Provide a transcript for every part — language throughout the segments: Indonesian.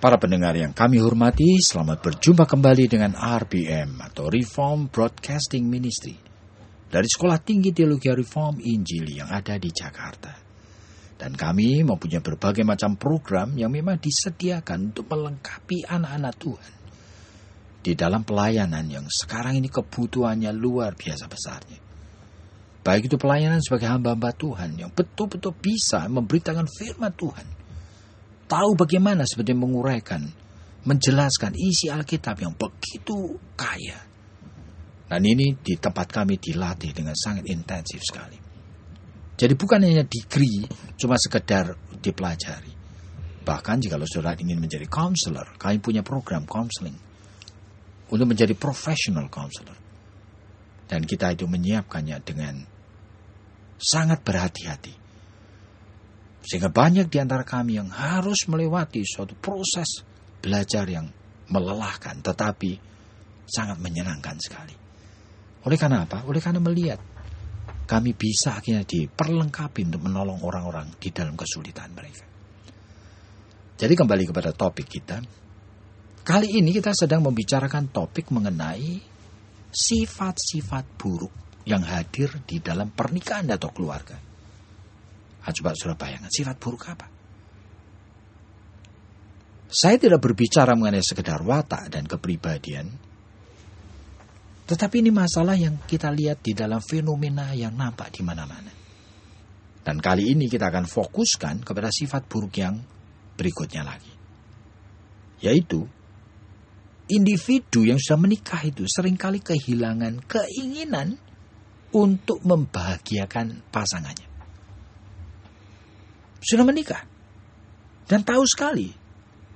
Para pendengar yang kami hormati, selamat berjumpa kembali dengan RBM atau Reform Broadcasting Ministry dari Sekolah Tinggi Teologi Reform Injili yang ada di Jakarta. Dan kami mempunyai berbagai macam program yang memang disediakan untuk melengkapi anak-anak Tuhan di dalam pelayanan yang sekarang ini kebutuhannya luar biasa besarnya. Baik itu pelayanan sebagai hamba-hamba Tuhan yang betul-betul bisa memberitakan firman Tuhan, tahu bagaimana sebenarnya menguraikan, menjelaskan isi Alkitab yang begitu kaya. Dan ini di tempat kami dilatih dengan sangat intensif sekali. Jadi bukan hanya degree, cuma sekedar dipelajari. Bahkan jika saudara ingin menjadi counselor, kami punya program counseling untuk menjadi professional counselor. Dan kita itu menyiapkannya dengan sangat berhati-hati. Sehingga banyak di antara kami yang harus melewati suatu proses belajar yang melelahkan, tetapi sangat menyenangkan sekali. Oleh karena apa? Oleh karena melihat kami bisa akhirnya diperlengkapi untuk menolong orang-orang di dalam kesulitan mereka. Jadi kembali kepada topik kita. Kali ini kita sedang membicarakan topik mengenai sifat-sifat buruk yang hadir di dalam pernikahan atau keluarga. Coba saudara bayangkan, sifat buruk apa? Saya tidak berbicara mengenai sekedar watak dan kepribadian, tetapi ini masalah yang kita lihat di dalam fenomena yang nampak di mana-mana. Dan kali ini kita akan fokuskan kepada sifat buruk yang berikutnya lagi. Yaitu, individu yang sudah menikah itu seringkali kehilangan keinginan untuk membahagiakan pasangannya. Sudah menikah dan tahu sekali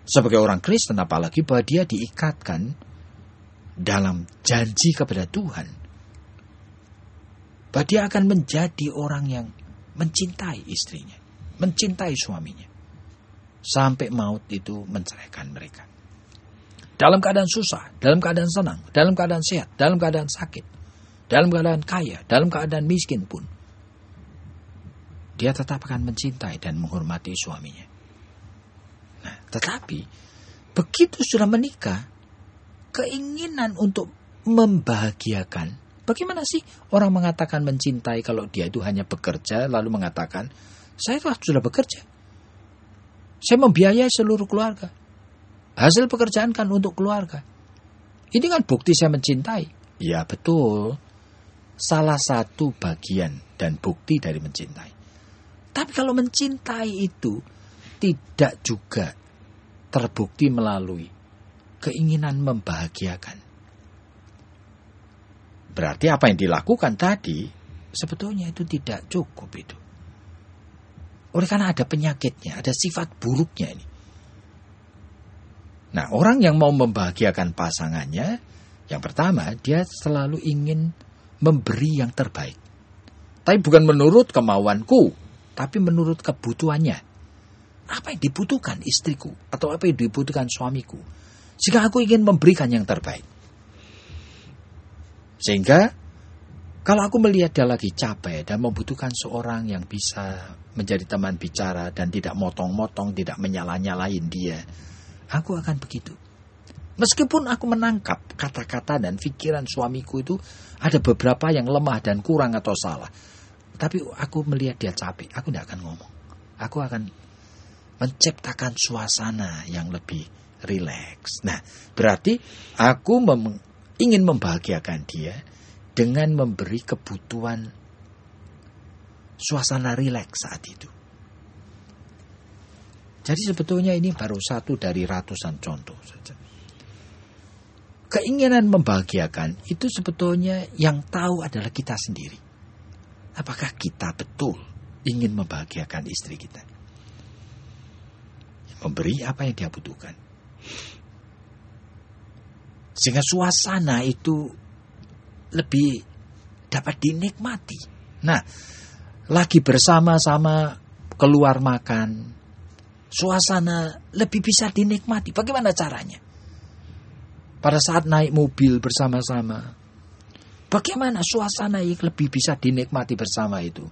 sebagai orang Kristen, apalagi bahwa dia diikatkan dalam janji kepada Tuhan bahwa dia akan menjadi orang yang mencintai istrinya, mencintai suaminya sampai maut itu menceraikan mereka. Dalam keadaan susah, dalam keadaan senang, dalam keadaan sehat, dalam keadaan sakit, dalam keadaan kaya, dalam keadaan miskin pun, dia tetap akan mencintai dan menghormati suaminya. Nah, tetapi begitu sudah menikah, keinginan untuk membahagiakan. Bagaimana sih orang mengatakan mencintai kalau dia itu hanya bekerja lalu mengatakan, saya sudah bekerja, saya membiayai seluruh keluarga, hasil pekerjaan kan untuk keluarga. Ini kan bukti saya mencintai. Ya betul, salah satu bagian dan bukti dari mencintai. Tapi kalau mencintai itu tidak juga terbukti melalui keinginan membahagiakan. Berarti apa yang dilakukan tadi sebetulnya itu tidak cukup itu. Oleh karena ada penyakitnya, ada sifat buruknya ini. Nah, orang yang mau membahagiakan pasangannya, yang pertama dia selalu ingin memberi yang terbaik. Tapi bukan menurut kemauanku, tapi menurut kebutuhannya. Apa yang dibutuhkan istriku atau apa yang dibutuhkan suamiku, jika aku ingin memberikan yang terbaik. Sehingga kalau aku melihat dia lagi capek dan membutuhkan seorang yang bisa menjadi teman bicara dan tidak motong-motong, tidak menyalah-nyalahin dia, aku akan begitu. Meskipun aku menangkap kata-kata dan pikiran suamiku itu ada beberapa yang lemah dan kurang atau salah, tapi aku melihat dia capek, aku tidak akan ngomong. Aku akan menciptakan suasana yang lebih rileks. Nah, berarti aku ingin membahagiakan dia dengan memberi kebutuhan suasana rileks saat itu. Jadi sebetulnya ini baru satu dari ratusan contoh saja. Keinginan membahagiakan itu sebetulnya yang tahu adalah kita sendiri. Apakah kita betul ingin membahagiakan istri kita? Memberi apa yang dia butuhkan. Sehingga suasana itu lebih dapat dinikmati. Nah, lagi bersama-sama keluar makan, suasana lebih bisa dinikmati. Bagaimana caranya? Pada saat naik mobil bersama-sama, bagaimana suasana yang lebih bisa dinikmati bersama itu?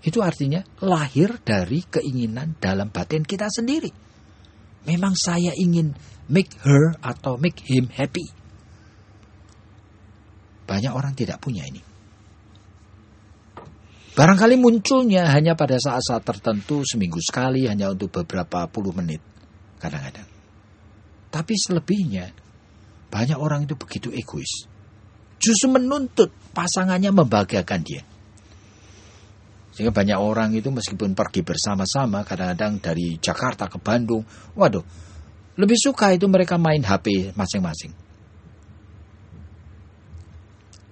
Itu artinya lahir dari keinginan dalam batin kita sendiri. Memang saya ingin make her atau make him happy. Banyak orang tidak punya ini. Barangkali munculnya hanya pada saat-saat tertentu, seminggu sekali, hanya untuk beberapa puluh menit. Kadang-kadang. Tapi selebihnya, banyak orang itu begitu egois. Justru menuntut pasangannya membahagiakan dia. Sehingga banyak orang itu meskipun pergi bersama-sama, kadang-kadang dari Jakarta ke Bandung, waduh, lebih suka itu mereka main HP masing-masing.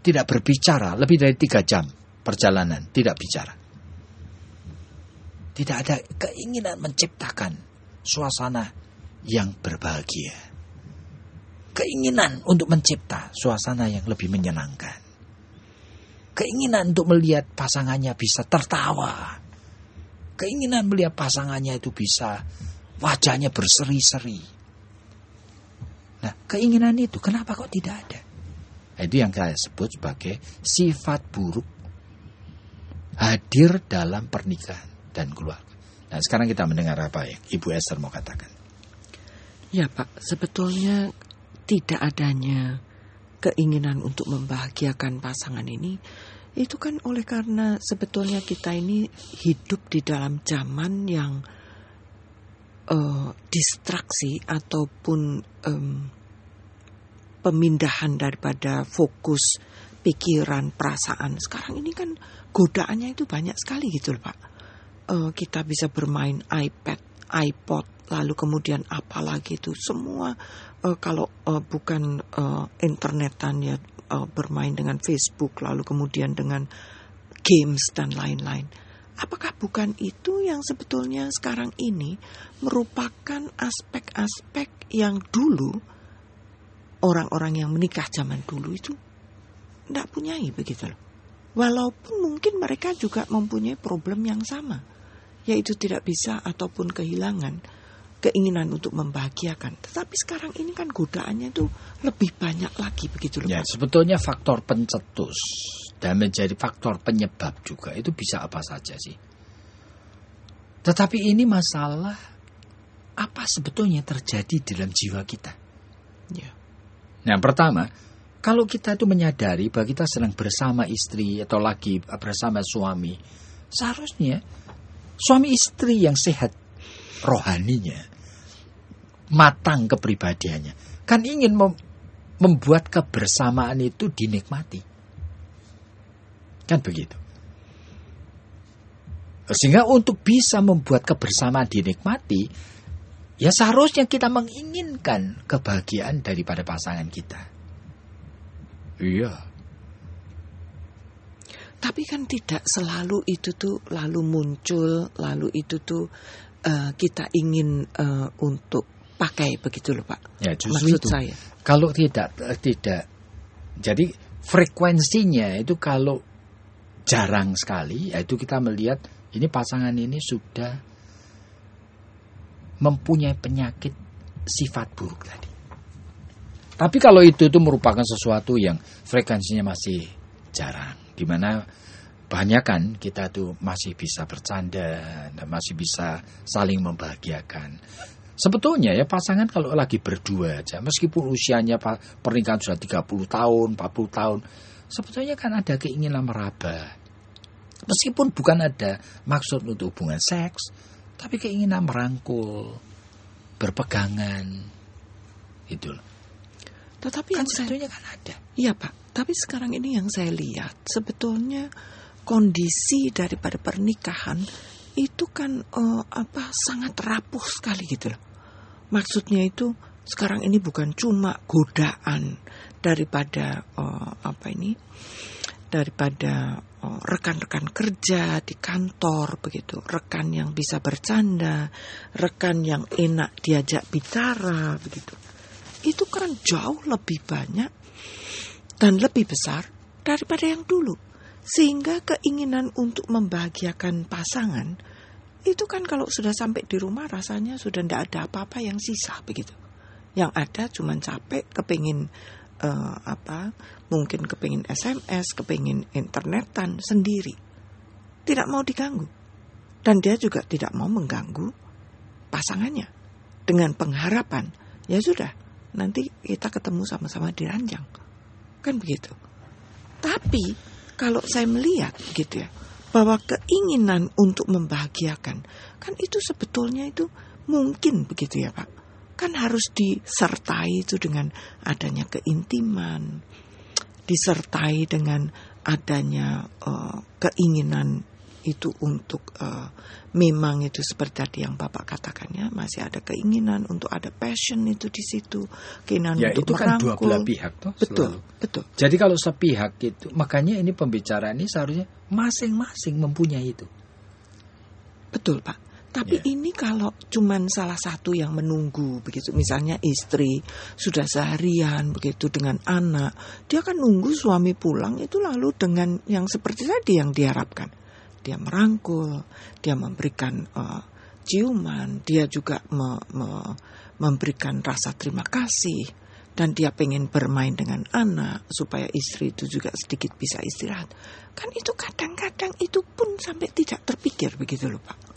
Tidak berbicara, lebih dari 3 jam perjalanan, tidak bicara. Tidak ada keinginan menciptakan suasana yang berbahagia. Keinginan untuk mencipta suasana yang lebih menyenangkan. Keinginan untuk melihat pasangannya bisa tertawa. Keinginan melihat pasangannya itu bisa wajahnya berseri-seri. Nah, keinginan itu kenapa kok tidak ada? Itu yang saya sebut sebagai sifat buruk hadir dalam pernikahan dan keluarga. Nah, sekarang kita mendengar apa ya Ibu Esther mau katakan. Ya Pak, sebetulnya tidak adanya keinginan untuk membahagiakan pasangan ini, itu kan oleh karena sebetulnya kita ini hidup di dalam zaman yang distraksi ataupun pemindahan daripada fokus pikiran, perasaan. Sekarang ini kan godaannya itu banyak sekali gitu loh Pak. Kita bisa bermain iPad, iPod, lalu kemudian apalagi itu semua kalau bukan internetan ya bermain dengan Facebook, lalu kemudian dengan games dan lain-lain. Apakah bukan itu yang sebetulnya sekarang ini merupakan aspek-aspek yang dulu orang-orang yang menikah zaman dulu itu tidak punyai begitu loh. Walaupun mungkin mereka juga mempunyai problem yang sama, yaitu tidak bisa ataupun kehilangan keinginan untuk membahagiakan. Tetapi sekarang ini kan godaannya itu lebih banyak lagi begitu loh. Ya, sebetulnya faktor pencetus dan menjadi faktor penyebab juga itu bisa apa saja sih. Tetapi ini masalah apa sebetulnya terjadi dalam jiwa kita. Ya. Yang pertama, kalau kita itu menyadari bahwa kita sedang bersama istri atau lagi bersama suami, seharusnya suami istri yang sehat rohaninya, matang kepribadiannya, kan ingin membuat kebersamaan itu dinikmati. Kan begitu. Sehingga untuk bisa membuat kebersamaan dinikmati, ya seharusnya kita menginginkan kebahagiaan daripada pasangan kita. Iya. Tapi kan tidak selalu itu tuh lalu muncul, lalu itu tuh kita ingin untuk pakai begitu loh Pak. Ya justru maksud itu. Saya. Kalau tidak. Jadi frekuensinya itu kalau jarang sekali, yaitu kita melihat ini pasangan ini sudah mempunyai penyakit sifat buruk tadi. Tapi kalau itu merupakan sesuatu yang frekuensinya masih jarang, di mana banyak kan kita tuh masih bisa bercanda dan masih bisa saling membahagiakan. Sebetulnya ya pasangan kalau lagi berdua aja, meskipun usianya pernikahan sudah 30 tahun, 40 tahun, sebetulnya kan ada keinginan meraba. Meskipun bukan ada maksud untuk hubungan seks, tapi keinginan merangkul, berpegangan, gitu loh. Tetapi Kan yang sebetulnya kan ada. Iya Pak, tapi sekarang ini yang saya lihat sebetulnya kondisi daripada pernikahan itu kan sangat rapuh sekali gitu loh. Maksudnya itu sekarang ini bukan cuma godaan daripada daripada rekan-rekan kerja di kantor begitu, rekan yang bisa bercanda, rekan yang enak diajak bicara begitu. itu kan jauh lebih banyak dan lebih besar daripada yang dulu. Sehingga keinginan untuk membahagiakan pasangan itu kan kalau sudah sampai di rumah rasanya sudah tidak ada apa-apa yang sisa begitu. Yang ada cuma capek, kepingin mungkin kepingin SMS, kepingin internetan sendiri. Tidak mau diganggu. Dan dia juga tidak mau mengganggu pasangannya. Dengan pengharapan, ya sudah, nanti kita ketemu sama-sama di ranjang. Kan begitu. Tapi kalau saya melihat gitu ya, bahwa keinginan untuk membahagiakan, kan itu sebetulnya itu mungkin begitu ya Pak. Kan harus disertai itu dengan adanya keintiman, disertai dengan adanya keinginan itu untuk memang itu seperti tadi yang Bapak katakan ya, masih ada keinginan untuk ada passion itu di situ, keinginan ya, untuk itu kan merangkul. dua belah pihak toh. Betul, selalu. betul. Jadi kalau sepihak itu, makanya ini pembicaraan ini seharusnya masing-masing mempunyai itu. Betul Pak. Tapi ini kalau cuman salah satu yang menunggu begitu, misalnya istri sudah seharian begitu dengan anak, dia kan nunggu suami pulang itu lalu dengan yang seperti tadi yang diharapkan. Dia merangkul, dia memberikan ciuman, dia juga memberikan rasa terima kasih, dan dia pengen bermain dengan anak supaya istri itu juga sedikit bisa istirahat. Kan itu kadang-kadang itu pun sampai tidak terpikir begitu loh Pak.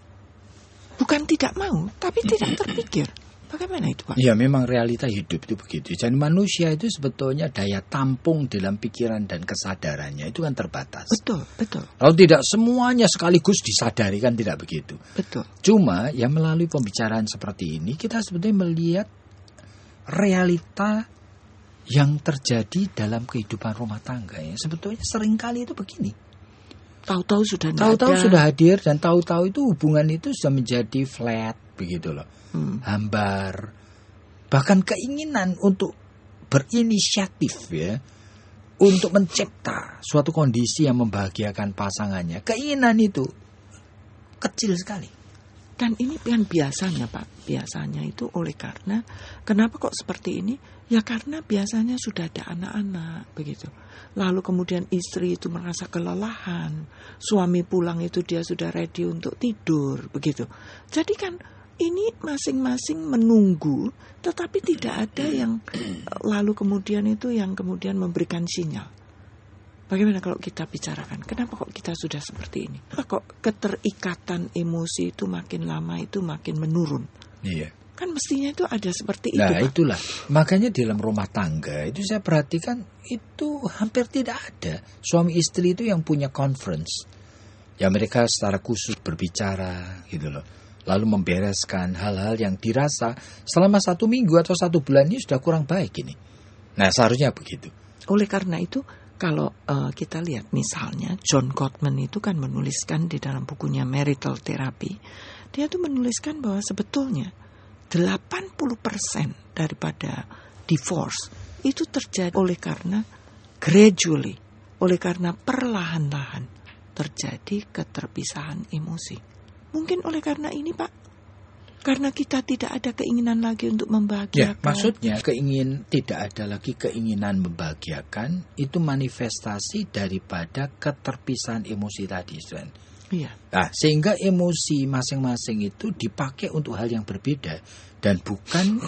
Bukan tidak mau, tapi tidak terpikir. Bagaimana itu Pak? Ya memang realita hidup itu begitu. Jadi manusia itu sebetulnya daya tampung dalam pikiran dan kesadarannya itu kan terbatas. Betul, betul. Kalau tidak semuanya sekaligus disadari kan tidak begitu. Betul. Cuma ya melalui pembicaraan seperti ini kita sebetulnya melihat realita yang terjadi dalam kehidupan rumah tangga ya. Sebetulnya seringkali itu begini. Tahu-tahu sudah hadir dan tahu-tahu itu hubungan itu sudah menjadi flat begitu loh. Hambar, bahkan keinginan untuk berinisiatif ya, untuk mencipta suatu kondisi yang membahagiakan pasangannya, keinginan itu kecil sekali. Dan ini kan biasanya Pak, biasanya itu oleh karena, kenapa kok seperti ini? Ya karena biasanya sudah ada anak-anak begitu. Lalu kemudian istri itu merasa kelelahan, suami pulang itu dia sudah ready untuk tidur begitu. Jadi kan ini masing-masing menunggu, tetapi tidak ada yang lalu kemudian itu yang kemudian memberikan sinyal. Bagaimana kalau kita bicarakan? Kenapa kok kita sudah seperti ini? Kok keterikatan emosi itu makin lama itu makin menurun? Iya. Kan mestinya itu ada seperti itu. Nah Pak. itulah, makanya dalam rumah tangga itu saya perhatikan itu hampir tidak ada suami istri itu yang punya conference. Ya mereka secara khusus berbicara gitu loh. Lalu membereskan hal-hal yang dirasa selama 1 minggu atau 1 bulan ini sudah kurang baik ini. Nah seharusnya begitu. Oleh karena itu kalau kita lihat misalnya John Gottman itu kan menuliskan di dalam bukunya Marital Therapy, dia tuh menuliskan bahwa sebetulnya 80% daripada divorce itu terjadi oleh karena gradually, oleh karena perlahan-lahan terjadi keterpisahan emosi. Mungkin oleh karena ini Pak, karena kita tidak ada keinginan lagi untuk membahagiakan. Ya, maksudnya tidak ada lagi keinginan membahagiakan, itu manifestasi daripada keterpisahan emosi tadi, Sven. Iya. Nah, sehingga emosi masing-masing itu dipakai untuk hal yang berbeda dan bukan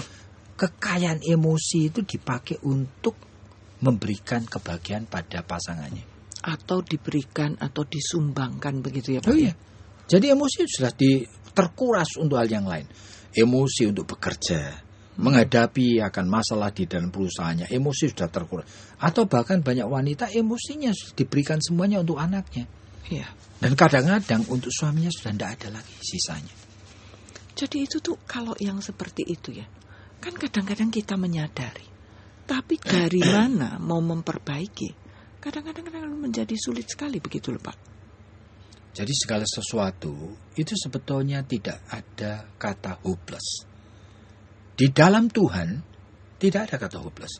kekayaan emosi itu dipakai untuk memberikan kebahagiaan pada pasangannya. Atau diberikan atau disumbangkan begitu ya Pak. Oh iya. Jadi emosi sudah terkuras untuk hal yang lain. Emosi untuk bekerja, menghadapi akan masalah di dalam perusahaannya, emosi sudah terkuras. Atau bahkan banyak wanita emosinya sudah diberikan semuanya untuk anaknya. Iya. Dan kadang-kadang untuk suaminya sudah tidak ada lagi sisanya. Jadi itu tuh kalau yang seperti itu ya, kan kadang-kadang kita menyadari. Tapi dari mana mau memperbaiki? Kadang-kadang menjadi sulit sekali begitu loh Pak. Jadi segala sesuatu itu sebetulnya tidak ada kata hopeless. Di dalam Tuhan tidak ada kata hopeless.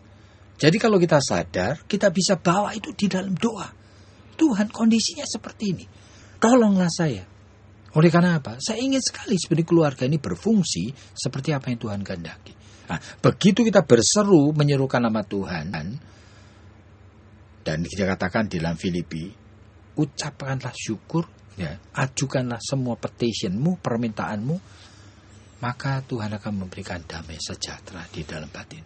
Jadi kalau kita sadar, kita bisa bawa itu di dalam doa. Tuhan kondisinya seperti ini. Tolonglah saya. Oleh karena apa? Saya ingin sekali sebenarnya keluarga ini berfungsi seperti apa yang Tuhan kehendaki. Nah, begitu kita berseru menyerukan nama Tuhan, dan kita katakan di dalam Filipi, ucapkanlah syukur, ya, ajukanlah semua petitionmu, permintaanmu, maka Tuhan akan memberikan damai sejahtera di dalam batin.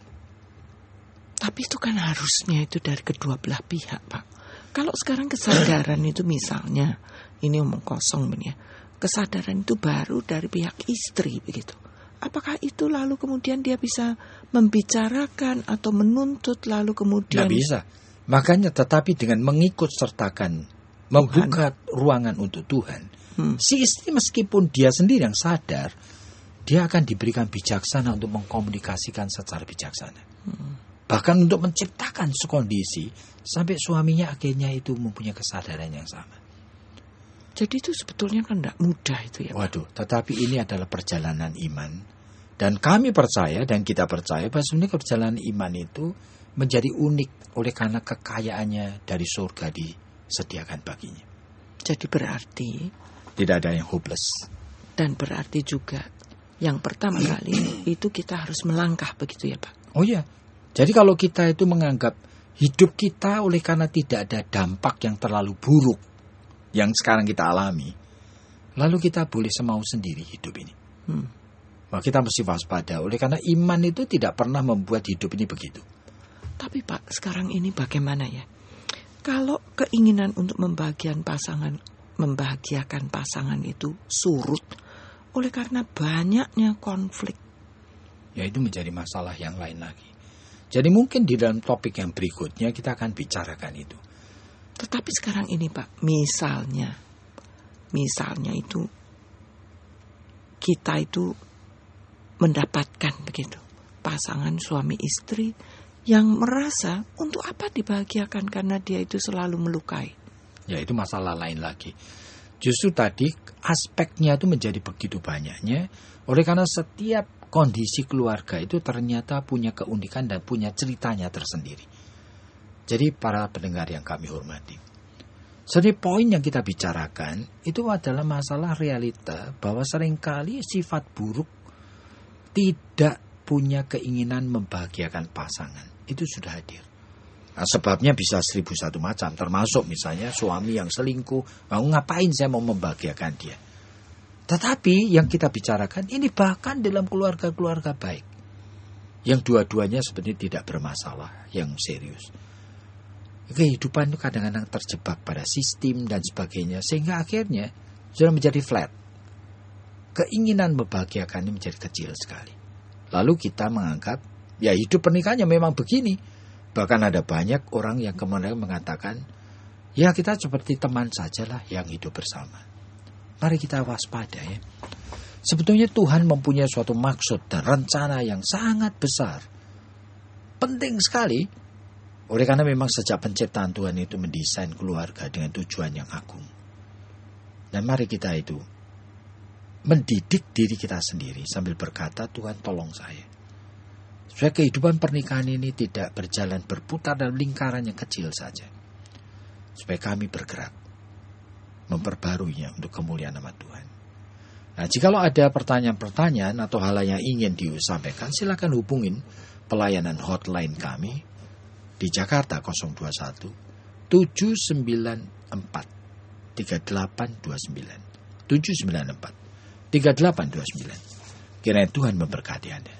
Tapi itu kan harusnya itu dari kedua belah pihak, Pak. Kalau sekarang kesadaran itu misalnya, ini omong kosong ya, kesadaran itu baru dari pihak istri begitu. Apakah itu lalu kemudian dia bisa membicarakan atau menuntut lalu kemudian? Tidak bisa. Makanya tetapi dengan mengikut sertakan, membuka ruangan untuk Tuhan, si istri meskipun dia sendiri yang sadar, dia akan diberikan bijaksana untuk mengkomunikasikan secara bijaksana. Bahkan untuk menciptakan kondisi sampai suaminya akhirnya itu mempunyai kesadaran yang sama. Jadi itu sebetulnya kan tidak mudah itu ya, Pak. Waduh, tetapi ini adalah perjalanan iman. Dan kami percaya dan kita percaya bahwa sebenarnya perjalanan iman itu menjadi unik oleh karena kekayaannya dari surga disediakan baginya. Jadi berarti tidak ada yang hopeless. Dan berarti juga yang pertama kali itu kita harus melangkah begitu ya, Pak. Oh iya. Jadi kalau kita itu menganggap hidup kita oleh karena tidak ada dampak yang terlalu buruk yang sekarang kita alami, lalu kita boleh semau sendiri hidup ini. Nah, kita mesti waspada oleh karena iman itu tidak pernah membuat hidup ini begitu. Tapi Pak, sekarang ini bagaimana ya? Kalau keinginan untuk membahagiakan pasangan itu surut oleh karena banyaknya konflik, ya itu menjadi masalah yang lain lagi. Jadi mungkin di dalam topik yang berikutnya kita akan bicarakan itu. Tetapi sekarang ini Pak, misalnya itu kita itu mendapatkan begitu pasangan suami istri yang merasa untuk apa dibahagiakan karena dia itu selalu melukai. Ya itu masalah lain lagi. Justru tadi aspeknya itu menjadi begitu banyaknya oleh karena setiap kondisi keluarga itu ternyata punya keunikan dan punya ceritanya tersendiri. Jadi para pendengar yang kami hormati, jadi poin yang kita bicarakan itu adalah masalah realita bahwa seringkali sifat buruk tidak punya keinginan membahagiakan pasangan. Itu sudah hadir. Nah, sebabnya bisa 1001 macam, termasuk misalnya suami yang selingkuh, ngapain saya mau membahagiakan dia. Tetapi yang kita bicarakan ini bahkan dalam keluarga-keluarga baik, yang dua-duanya sebenarnya tidak bermasalah, yang serius. Kehidupan itu kadang-kadang terjebak pada sistem dan sebagainya, sehingga akhirnya sudah menjadi flat. Keinginan membahagiakannya menjadi kecil sekali. Lalu kita menganggap, ya hidup pernikahannya memang begini. Bahkan ada banyak orang yang kemudian mengatakan, ya kita seperti teman sajalah yang hidup bersama. Mari kita waspada ya. Sebetulnya Tuhan mempunyai suatu maksud dan rencana yang sangat besar. Penting sekali. Oleh karena memang sejak penciptaan Tuhan itu mendesain keluarga dengan tujuan yang agung. Dan mari kita itu mendidik diri kita sendiri sambil berkata, Tuhan tolong saya. Supaya kehidupan pernikahan ini tidak berjalan berputar dalam lingkaran yang kecil saja. Supaya kami bergerak memperbaruinya untuk kemuliaan nama Tuhan. Nah, jikalau ada pertanyaan-pertanyaan atau hal yang ingin disampaikan, silakan hubungin pelayanan hotline kami di Jakarta 021 794 3829 794 3829. Kiranya Tuhan memberkati Anda.